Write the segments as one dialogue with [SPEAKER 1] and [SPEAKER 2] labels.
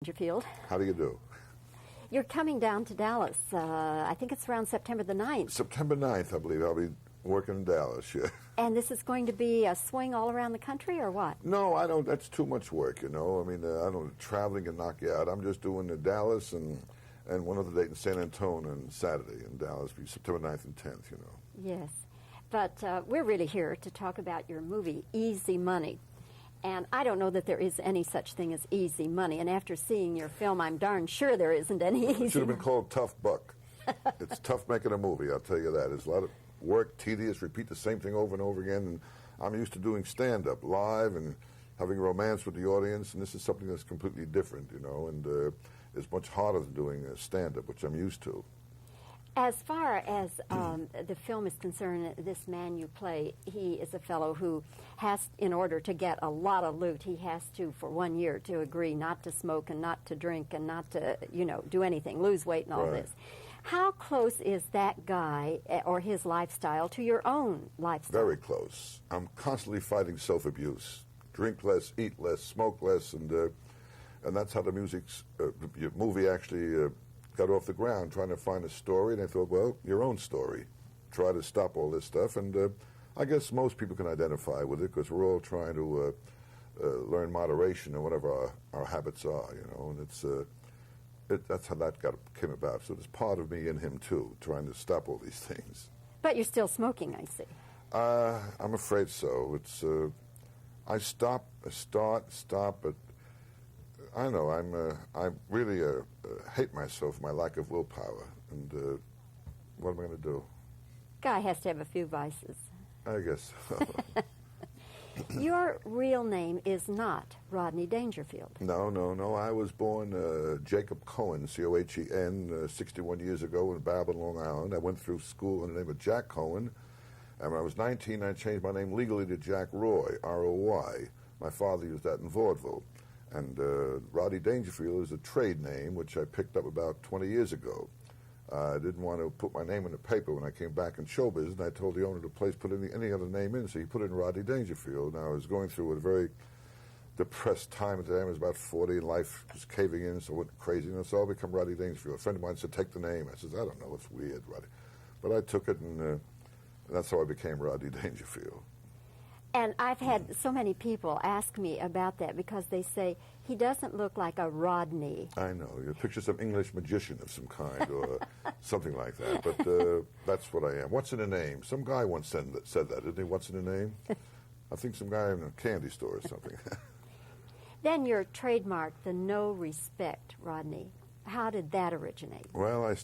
[SPEAKER 1] Dangerfield.
[SPEAKER 2] How do you do?
[SPEAKER 1] You're coming down to Dallas. I think it's around September the 9th.
[SPEAKER 2] September 9th, I believe. I'll be working in Dallas, yeah.
[SPEAKER 1] And this is going to be a swing all around the country, or what?
[SPEAKER 2] No, I don't. That's too much work, you know. I mean, I don't. Traveling can knock you out. I'm just doing the Dallas and one other date in San Antonio on Saturday in Dallas, be September 9th and 10th, you know.
[SPEAKER 1] Yes. But we're really here to talk about your movie, Easy Money. And I don't know that there is any such thing as easy money. And after seeing your film, I'm darn sure there isn't any easy money.
[SPEAKER 2] It should have been called Tough Buck. It's tough making a movie, I'll tell you that. It's a lot of work, tedious, repeat the same thing over and over again. And I'm used to doing stand-up live and having romance with the audience, and this is something that's completely different, you know, and it's much harder than doing stand-up, which I'm used to.
[SPEAKER 1] As far as the film is concerned, this man you play, he is a fellow who has, in order to get a lot of loot, he has to, for 1 year, to agree not to smoke and not to drink and not to, you know, do anything, lose weight and all this. How close is that guy or his lifestyle to your own lifestyle?
[SPEAKER 2] Very close. I'm constantly fighting self-abuse. Drink less, eat less, smoke less, and that's how the movie actually got off the ground, trying to find a story, and I thought, well, your own story. Try to stop all this stuff, and I guess most people can identify with it, because we're all trying to learn moderation in whatever our habits are, you know, and that's how that came about. So there's part of me in him, too, trying to stop all these things.
[SPEAKER 1] But you're still smoking, I see.
[SPEAKER 2] I'm afraid so. It's I start, but I don't know. I really hate myself for my lack of willpower, and what am I going to do?
[SPEAKER 1] Guy has to have a few vices.
[SPEAKER 2] I guess so.
[SPEAKER 1] Your real name is not Rodney Dangerfield.
[SPEAKER 2] No. I was born Jacob Cohen, C-O-H-E-N, 61 years ago in Babbitt, Long Island. I went through school in the name of Jack Cohen, and when I was 19, I changed my name legally to Jack Roy, R-O-Y. My father used that in vaudeville. And Rodney Dangerfield is a trade name, which I picked up about 20 years ago. I didn't want to put my name in the paper when I came back in show business, and I told the owner of the place put any other name in, so he put in Rodney Dangerfield. Now, I was going through a very depressed time at the time. I was about 40, and life was caving in, so I went crazy. And so I'll become Rodney Dangerfield. A friend of mine said, take the name. I said, I don't know, it's weird, Rodney. But I took it, and that's how I became Rodney Dangerfield.
[SPEAKER 1] And I've had so many people ask me about that because they say, he doesn't look like a Rodney.
[SPEAKER 2] I know. You picture some English magician of some kind or something like that. But that's what I am. What's in a name? Some guy once said that, didn't he? What's in a name? I think some guy in a candy store or something.
[SPEAKER 1] Then your trademark, the no respect, Rodney. How did that originate?
[SPEAKER 2] Well, I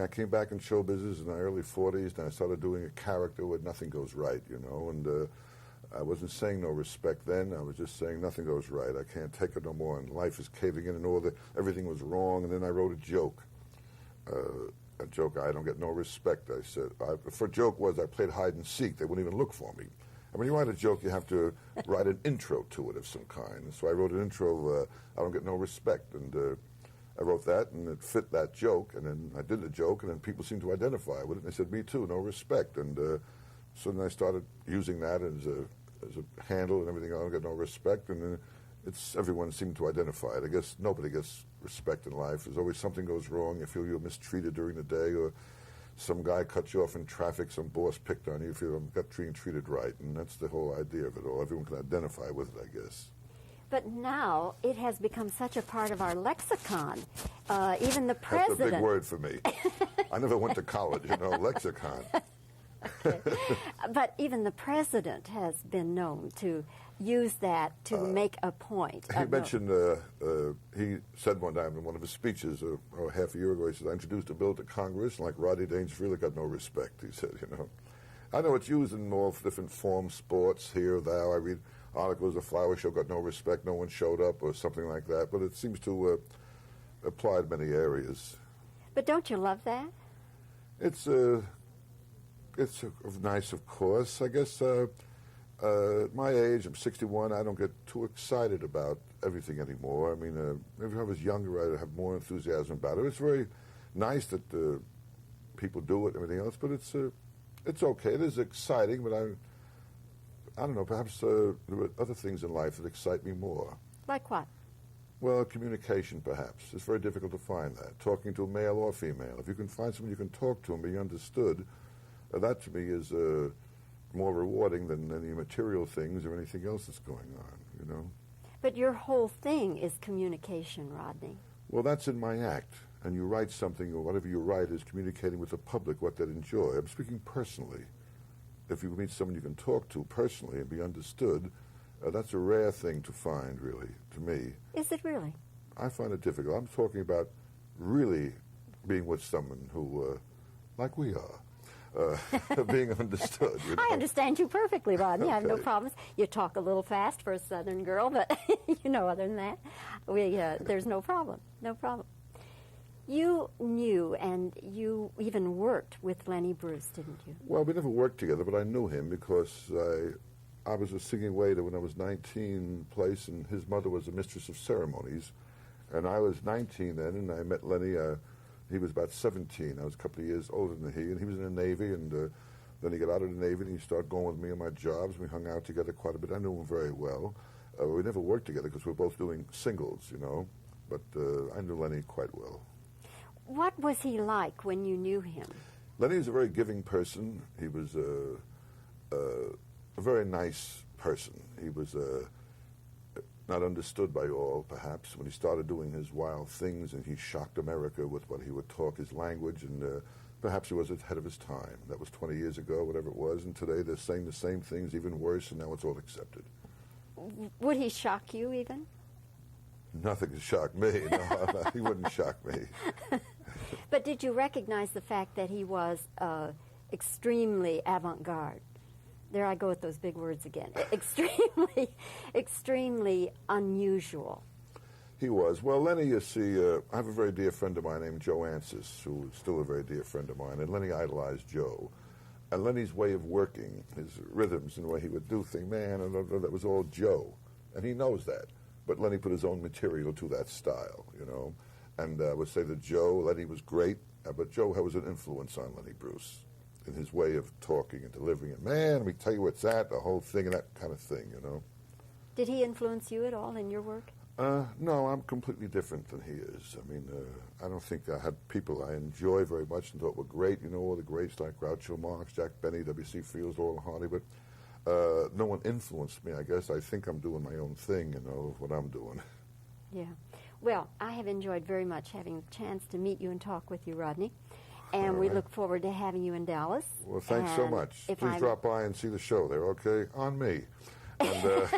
[SPEAKER 2] came back in show business in the early 40s, and I started doing a character where nothing goes right, you know, and I wasn't saying no respect then. I was just saying nothing goes right. I can't take it no more, and life is caving in, and everything was wrong. And then I wrote a joke. I don't get no respect, I said. For joke was I played hide and seek. They wouldn't even look for me. And when you write a joke, you have to write an intro to it of some kind. And so I wrote an intro of I don't get no respect. And I wrote that, and it fit that joke. And then I did the joke, and then people seemed to identify with it. And they said, me too, no respect. And so then I started using that as a handle and everything. I don't get no respect, and then everyone seemed to identify it. I guess nobody gets respect in life. There's always something goes wrong. You feel you're mistreated during the day, or some guy cut you off in traffic, some boss picked on you, you feel I'm got treated right, and that's the whole idea of it all. Everyone can identify with it, I guess.
[SPEAKER 1] But now it has become such a part of our lexicon. Even the president...
[SPEAKER 2] That's a big word for me. I never went to college, you know, lexicon.
[SPEAKER 1] Okay. But even the president has been known to use that to make a point.
[SPEAKER 2] He mentioned, he said one time in one of his speeches, half a year ago, he said, I introduced a bill to Congress, and like Rodney Dangerfield, got no respect, he said, you know. I know it's used in all different forms, sports, here, thou. I read articles, the flower show got no respect, no one showed up, or something like that, but it seems to apply to many areas.
[SPEAKER 1] But don't you love that?
[SPEAKER 2] It's nice, of course. I guess at my age, I'm 61, I don't get too excited about everything anymore. I mean, maybe if I was younger, I'd have more enthusiasm about it. It's very nice that people do it and everything else, but it's okay. It is exciting, but I don't know, perhaps there are other things in life that excite me more.
[SPEAKER 1] Like what?
[SPEAKER 2] Well, communication, perhaps. It's very difficult to find that. Talking to a male or female. If you can find someone you can talk to and be understood, that to me is more rewarding than any material things or anything else that's going on, you know.
[SPEAKER 1] But your whole thing is communication, Rodney.
[SPEAKER 2] Well, that's in my act. And you write something, or whatever you write is communicating with the public what they'd enjoy. I'm speaking personally. If you meet someone you can talk to personally and be understood, that's a rare thing to find, really, to me.
[SPEAKER 1] Is it really?
[SPEAKER 2] I find it difficult. I'm talking about really being with someone who, like we are, being understood. You know?
[SPEAKER 1] I understand you perfectly, Rodney. I have no
[SPEAKER 2] Okay.
[SPEAKER 1] problems. You talk a little fast for a Southern girl, but you know, other than that, there's no problem. No problem. You knew and you even worked with Lenny Bruce, didn't you?
[SPEAKER 2] Well, we never worked together, but I knew him because I was a singing waiter when I was 19 place, and his mother was a mistress of ceremonies. And I was 19 then, and I met Lenny. He was about 17. I was a couple of years older than he, and he was in the Navy, and then he got out of the Navy, and he started going with me on my jobs. We hung out together quite a bit. I knew him very well. We never worked together because we were both doing singles, you know, but I knew Lenny quite well.
[SPEAKER 1] What was he like when you knew him?
[SPEAKER 2] Lenny was a very giving person. He was a very nice person. He was not understood by all, perhaps. When he started doing his wild things, and he shocked America with what he would talk, his language, and perhaps he was ahead of his time. That was 20 years ago, whatever it was, and today they're saying the same things, even worse, and now it's all accepted.
[SPEAKER 1] Would he shock you even?
[SPEAKER 2] Nothing can shock me. No, he wouldn't shock me.
[SPEAKER 1] But did you recognize the fact that he was extremely avant-garde? There I go with those big words again. Extremely unusual.
[SPEAKER 2] He was. Well, Lenny, you see, I have a very dear friend of mine named Joe Ansis, who is still a very dear friend of mine, and Lenny idolized Joe. And Lenny's way of working, his rhythms and the way he would do things, man, that was all Joe. And he knows that. But Lenny put his own material to that style, you know. And I would say that Lenny was great, but Joe was an influence on Lenny Bruce in his way of talking and delivering it. Man, let me tell you what's that, the whole thing, and that kind of thing, you know. Did
[SPEAKER 1] he influence you at all in your work?
[SPEAKER 2] No, I'm completely different than he is. I mean, I don't think I had people I enjoy very much and thought were great, you know, all the greats like Groucho Marx, Jack Benny, W.C. Fields, Laurel and Hardy, but no one influenced me, I guess. I think I'm doing my own thing, you know, what I'm doing.
[SPEAKER 1] Yeah. Well, I have enjoyed very much having the chance to meet you and talk with you, Rodney. And we look forward to having you in Dallas.
[SPEAKER 2] Well, thanks so much. Please drop by and see the show there, okay? On me. And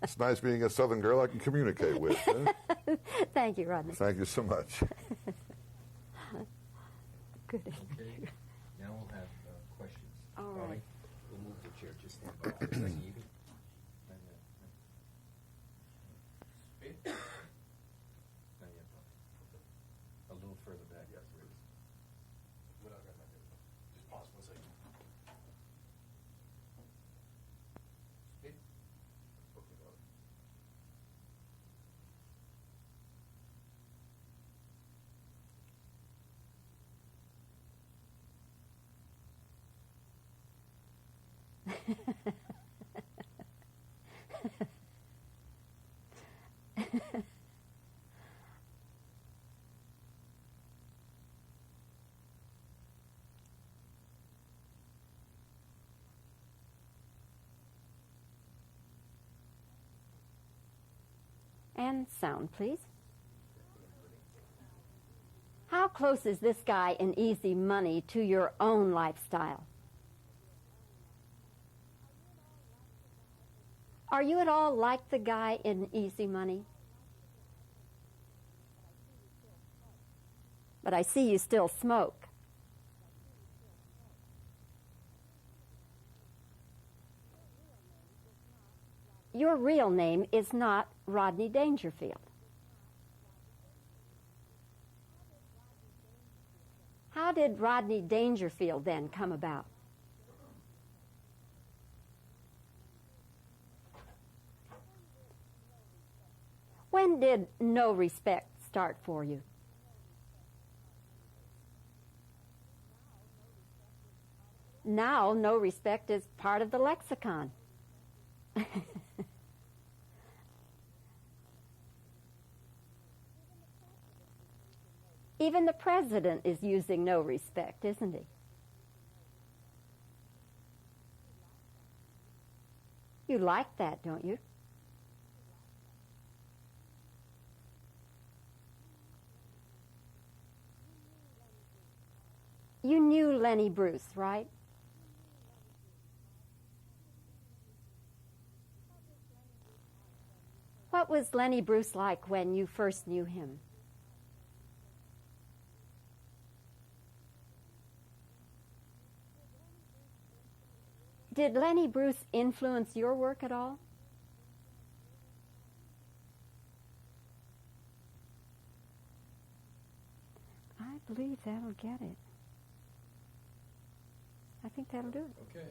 [SPEAKER 2] it's nice being a Southern girl I can communicate with. Huh?
[SPEAKER 1] Thank you, Rodney.
[SPEAKER 2] Thank you so much.
[SPEAKER 1] Good.
[SPEAKER 3] Okay. Now we'll have questions.
[SPEAKER 1] All right.
[SPEAKER 3] We'll move the chair. Just stand by. Is that even? Spit? Not yet. A little further back. Yes, please. Just pause 1 second. Spit?
[SPEAKER 1] And sound, please. How close is this guy in Easy Money to your own lifestyle? Are you at all like the guy in Easy Money? But I see you still smoke. Your real name is not Rodney Dangerfield. How did Rodney Dangerfield then come about? When did no respect start for you? Now, no respect is part of the lexicon. Even the president is using no respect, isn't he? You like that, don't you? You knew Lenny Bruce, right? What was Lenny Bruce like when you first knew him? Did Lenny Bruce influence your work at all? I believe that'll get it. I think that'll do it.
[SPEAKER 3] Okay.